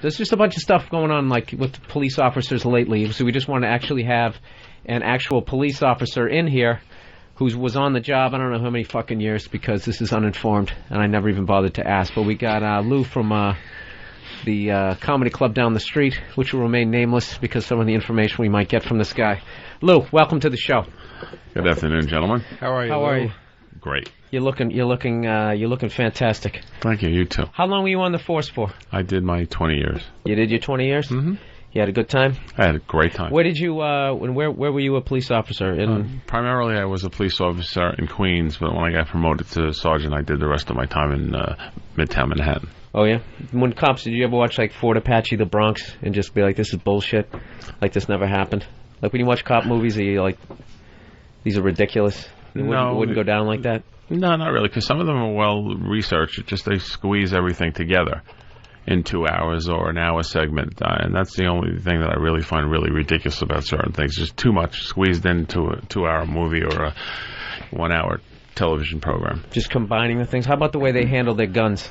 There's just a bunch of stuff going on, like with police officers lately. So we just want to actually have an actual police officer in here who was on the job I don't know how many fucking years, because this is uninformed and I never even bothered to ask. But we got Lou from the comedy club down the street, which will remain nameless because some of the information we might get from this guy. Lou, welcome to the show. Good afternoon, gentlemen. How are you? How are you? Great. You're looking fantastic. Thank you. You too. How long were you on the force for? I did my 20 years. You did your 20 years? Mm-hmm. You had a good time? I had a great time. Where did you? Where were you a police officer? Primarily, I was a police officer in Queens, but when I got promoted to sergeant, I did the rest of my time in Midtown Manhattan. Oh yeah. When cops, did you ever watch like Fort Apache, The Bronx, and just be like, "This is bullshit," like this never happened? Like when you watch cop movies, are you like, "These are ridiculous"? It wouldn't go down like that. No, not really, because some of them are well researched. It's just they squeeze everything together in 2 hours or an hour segment, and that's the only thing that I really find really ridiculous about certain things. Just too much squeezed into a 2-hour movie or a 1-hour television program. Just combining the things. How about the way they handle their guns?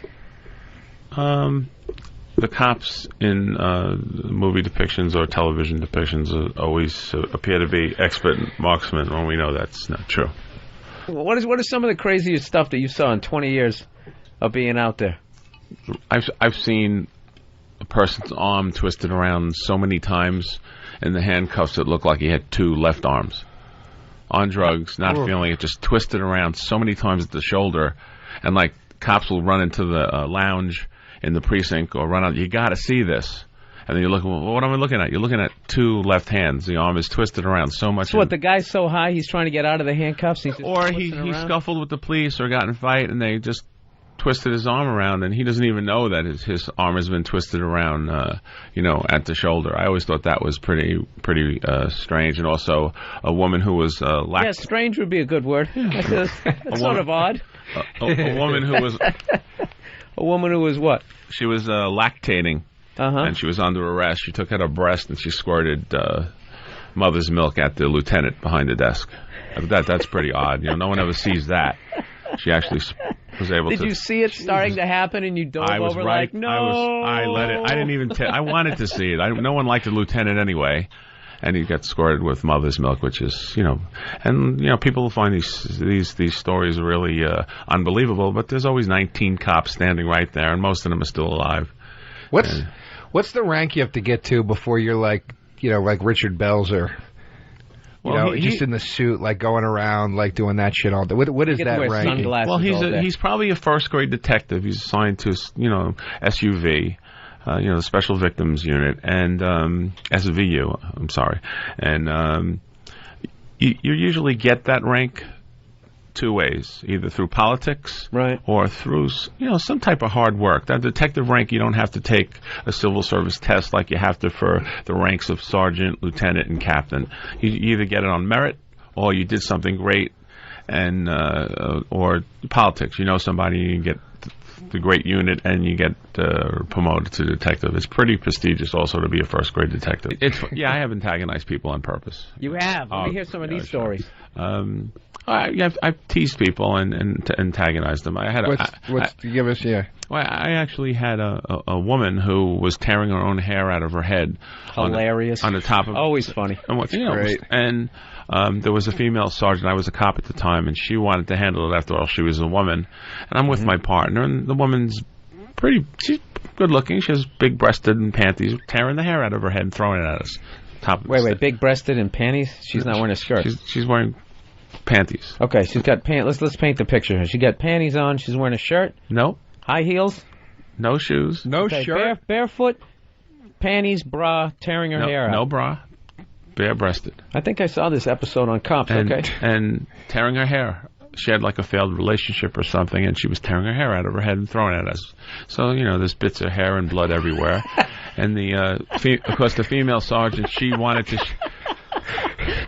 The cops in movie depictions or television depictions always appear to be expert marksmen when we know that's not true. What is some of the craziest stuff that you saw in 20 years of being out there? I've seen a person's arm twisted around so many times in the handcuffs it looked like he had 2 left arms. On drugs, not feeling it, just twisted around so many times at the shoulder, and like cops will run into the lounge in the precinct or run out. You got to see this. And then you're looking, well, what am I looking at? You're looking at 2 left hands. The arm is twisted around so much. So what, the guy's so high he's trying to get out of the handcuffs? Or he scuffled with the police or got in a fight and they just twisted his arm around and he doesn't even know that his arm has been twisted around, at the shoulder. I always thought that was pretty strange. And also a woman who was yeah, strange would be a good word. Yeah. That's sort of odd. A woman who was... A woman who was what? She was lactating. And she was under arrest. She took out her breast and she squirted mother's milk at the lieutenant behind the desk. That's pretty odd. No one ever sees that. She actually was able to... Did you see it starting to happen and you dove over right. like, no? I let it. I didn't even... I wanted to see it. No one liked the lieutenant anyway. And he got squirted with mother's milk, which is, people find these stories really unbelievable. But there's always 19 cops standing right there, and most of them are still alive. What's the rank you have to get to before you're like Richard Belzer? Just in the suit, like going around, like doing that shit all day. What is that rank? Well, he's probably a first grade detective. He's assigned to SUV, the Special Victims Unit, and SVU. I'm sorry, and you usually get that rank 2 ways, either through politics, right, or through some type of hard work. That detective rank, you don't have to take a civil service test like you have to for the ranks of sergeant, lieutenant, and captain. You either get it on merit, or you did something great, and or politics. You know somebody, you get the great unit, and you get promoted to detective. It's pretty prestigious also to be a first grade detective. I have antagonized people on purpose. You have? Let me hear some of these stories. I've teased people and antagonized them. Give us, yeah. Well, I actually had a woman who was tearing her own hair out of her head. Hilarious. On the top of... Always funny. Great. And there was a female sergeant. I was a cop at the time, and she wanted to handle it. After all, she was a woman. And I'm with my partner, and the woman's she's good-looking. She has big-breasted and panties, tearing the hair out of her head and throwing it at us. Wait, big-breasted and panties? She's not wearing a skirt. She's wearing... panties. Okay, she's got pants. Let's paint the picture. She got panties on. She's wearing a shirt. No. High heels. No shoes. No shirt. Barefoot. Panties, bra, tearing her hair out. No bra. Bare-breasted. I think I saw this episode on Cops. And tearing her hair. She had like a failed relationship or something, and she was tearing her hair out of her head and throwing it at us. So there's bits of hair and blood everywhere. And of course, the female sergeant, she wanted to.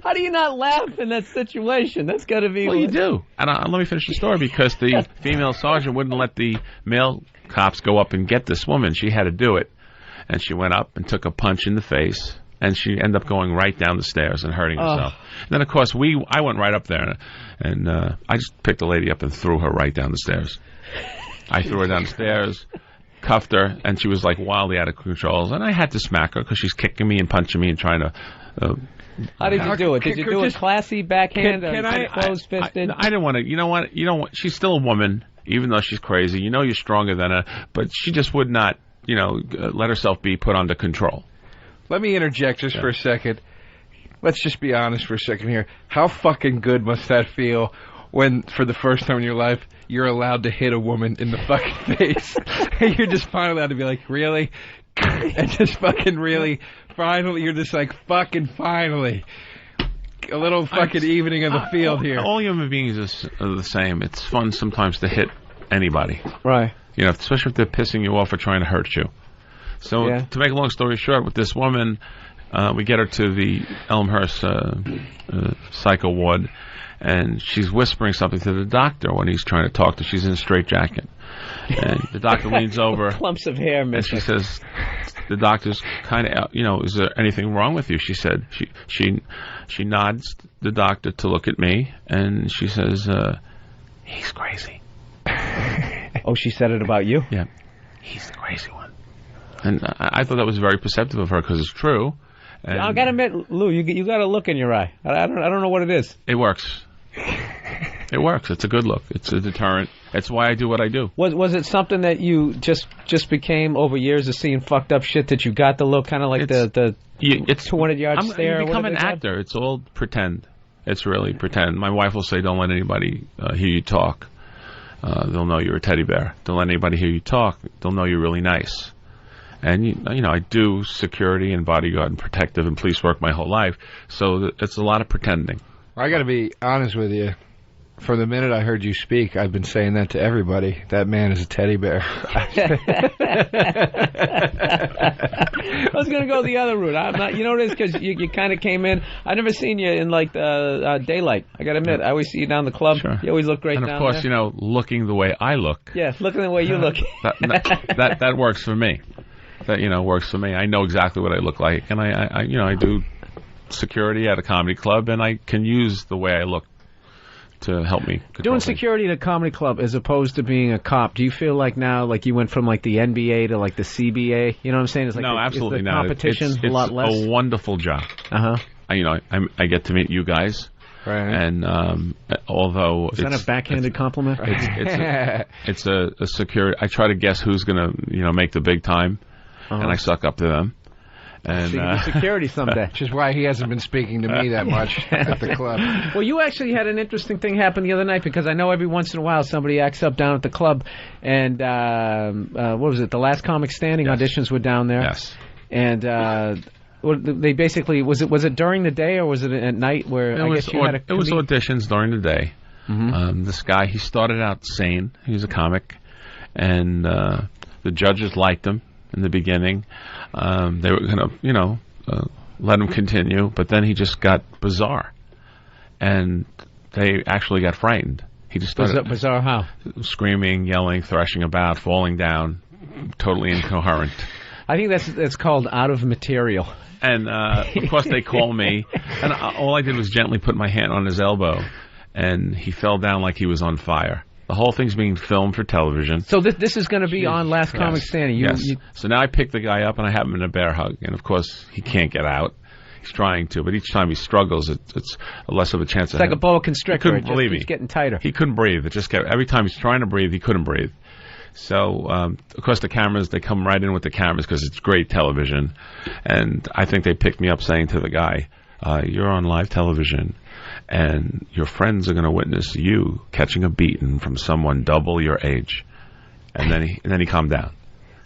How do you not laugh in that situation? That's got to be... Well, you do. And let me finish the story, because the female sergeant wouldn't let the male cops go up and get this woman. She had to do it. And she went up and took a punch in the face, and she ended up going right down the stairs and hurting herself. And then, of course, I went right up there, and I just picked the lady up and threw her right down the stairs. I threw her down the stairs, cuffed her, and she was like wildly out of control. And I had to smack her because she's kicking me and punching me and trying to. How did you do it? Did you do it classy backhand or closed-fisted? I didn't want to. You know what? She's still a woman, even though she's crazy. You know you're stronger than her, but she just would not, let herself be put under control. Let me interject just for a second. Let's just be honest for a second here. How fucking good must that feel when, for the first time in your life, you're allowed to hit a woman in the fucking face? And you're just finally allowed to be like, really? And just fucking really, finally, you're just like, fucking finally. A little fucking evening of the field here. All human beings are the same. It's fun sometimes to hit anybody. Right. Especially if they're pissing you off or trying to hurt you. So to make a long story short, with this woman, we get her to the Elmhurst psycho ward, and she's whispering something to the doctor when he's trying to talk to her. She's in a straitjacket. And the doctor leans over. Clumps of hair, and she says, the doctor's kind of, is there anything wrong with you? She said, she nods the doctor to look at me, and she says, he's crazy. Oh, she said it about you? Yeah. He's the crazy one. And I thought that was very perceptive of her because it's true. And I got to admit, Lou, you got a look in your eye. I don't know what it is. It works. It works. It's a good look. It's a deterrent. That's why I do what I do. Was it something that you just became over years of seeing fucked up shit that you got the look, kind of like it's 200-yard stare? You become an actor. It's all pretend. It's really pretend. My wife will say, don't let anybody hear you talk. They'll know you're a teddy bear. Don't let anybody hear you talk. They'll know you're really nice. And, I do security and bodyguard and protective and police work my whole life, so it's a lot of pretending. I got to be honest with you. From the minute I heard you speak, I've been saying that to everybody. That man is a teddy bear. I was going to go the other route. I'm not. You know what it is? Because you kind of came in. I never seen you in like daylight. I got to admit, I always see you down the club. Sure. You always look great down there. And of course, looking the way I look. Yeah, looking the way you look. that works for me. That works for me. I know exactly what I look like, and I do security at a comedy club, and I can use the way I look to help me. Doing security at a comedy club as opposed to being a cop, do you feel like now, like you went from like the NBA to like the CBA? You know what I'm saying? It's like no, absolutely not. Competition it's a lot less. It's a wonderful job. I get to meet you guys. Right. And although is that a backhanded compliment? It's a security. I try to guess who's gonna make the big time, and I suck up to them. And security someday. Which is why he hasn't been speaking to me that much at the club. Well, you actually had an interesting thing happen the other night, because I know every once in a while somebody acts up down at the club, and what was it? The Last Comic Standing auditions were down there. Yes. And they basically was it during the day or was it at night? Where I guess you had it was auditions during the day. Mm-hmm. This guy, he started out sane. He was a comic, and the judges liked him in the beginning. They were going to, let him continue, but then he just got bizarre, and they actually got frightened. He just started bizarre how? Screaming, yelling, thrashing about, falling down, totally incoherent. I think that's called out of material. And of course they call me, and all I did was gently put my hand on his elbow, and he fell down like he was on fire. The whole thing's being filmed for television. So this is going to be on Last Comic Standing. Yes. So now I pick the guy up and I have him in a bear hug, and of course he can't get out. He's trying to, but each time he struggles, it's less of a chance. It's like a boa constrictor. He's getting tighter. He couldn't breathe. Every time he's trying to breathe, he couldn't breathe. So, of course, the cameras, they come right in with the cameras because it's great television. And I think they picked me up saying to the guy, you're on live television, and your friends are going to witness you catching a beating from someone double your age. And then he calmed down.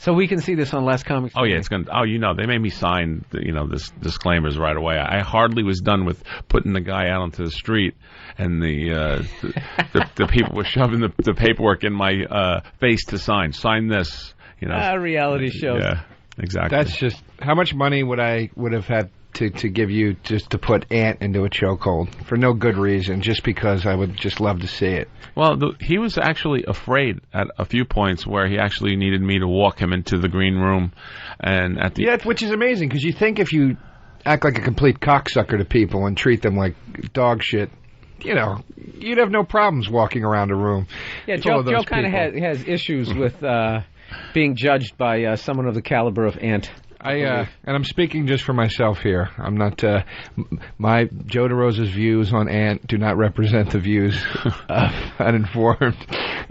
So we can see this on Last Comic Standing. Oh, yeah, it's going to... Oh, they made me sign, this disclaimers right away. I hardly was done with putting the guy out onto the street, and the people were shoving the paperwork in my face to sign. Sign this, reality shows. Yeah, exactly. That's just... How much money would have had to give you just to put Ant into a chokehold for no good reason, just because I would just love to see it? Well, he was actually afraid at a few points where he actually needed me to walk him into the green room, and at the which is amazing, because you think if you act like a complete cocksucker to people and treat them like dog shit, you'd have no problems walking around a room. Yeah, Joe kind of has issues with being judged by someone of the caliber of Ant. And I'm speaking just for myself here. I'm not. My Joe DeRosa's views on Ant do not represent the views of Uninformed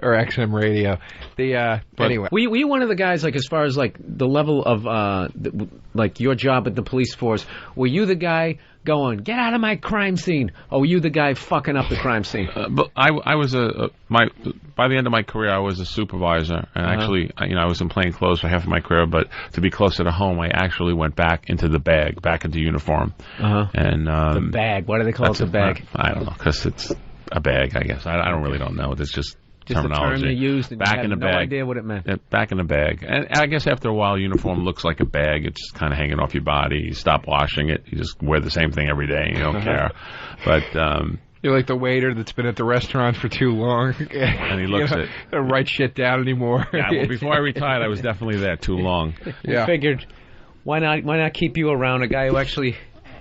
or XM Radio. Anyway, were you one of the guys, like, as far as like the level of like your job at the police force? Were you the guy going, get out of my crime scene, or were you the guy fucking up the crime scene? But I was by the end of my career, I was a supervisor, and actually, I was in plain clothes for half of my career. But to be closer to home, I actually went back into the bag, back into uniform. And the bag. Why do they call it the bag? I don't know, because it's a bag. I guess I don't really know. It's just terminology. A term they used, and back you in had the no bag. idea what it meant. Back in the bag. And I guess after a while, uniform looks like a bag. It's kind of hanging off your body. You stop washing it. You just wear the same thing every day. You don't care. But you're like the waiter that's been at the restaurant for too long, and he looks at don't write shit down anymore. Yeah, well, before I retired, I was definitely there too long. We figured, why not keep you around, a guy who actually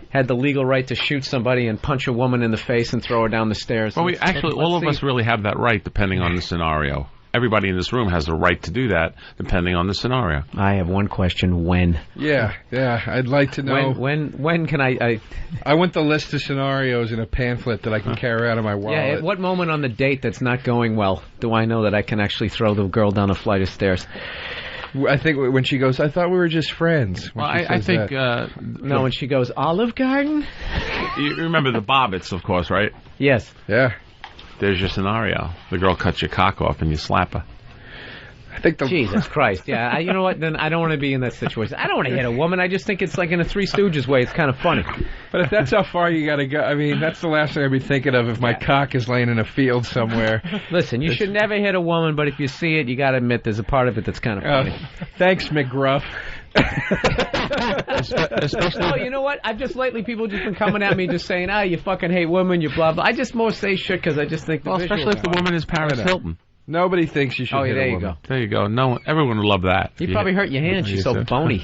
had the legal right to shoot somebody and punch a woman in the face and throw her down the stairs. Well, all of us really have that right, depending on the scenario. Everybody in this room has the right to do that, depending on the scenario. I have one question: when? Yeah. I'd like to know when can I? I want the list of scenarios in a pamphlet that I can carry out of my wallet. Yeah. At what moment on the date that's not going well do I know that I can actually throw the girl down a flight of stairs? I think when she goes, I thought we were just friends. Well, I think... no, when she goes, Olive Garden? You remember the Bobbits, of course, right? Yes. Yeah. There's your scenario. The girl cuts your cock off and you slap her. I think Jesus Christ, yeah. You know what, then I don't want to be in that situation. I don't want to hit a woman. I just think it's like in a Three Stooges way. It's kind of funny. But if that's how far you got to go, I mean, that's the last thing I'd be thinking of if my cock is laying in a field somewhere. Listen, you should never hit a woman, but if you see it, you got to admit there's a part of it that's kind of funny. Thanks, McGruff. Oh, you know what? I've just lately people just been coming at me just saying, you fucking hate women, you blah blah. I just more say shit because I just think especially if the woman is Paris Hilton. Nobody thinks you should hit a woman. There you go. No, everyone would love that. You probably hurt your hands. You're so bony.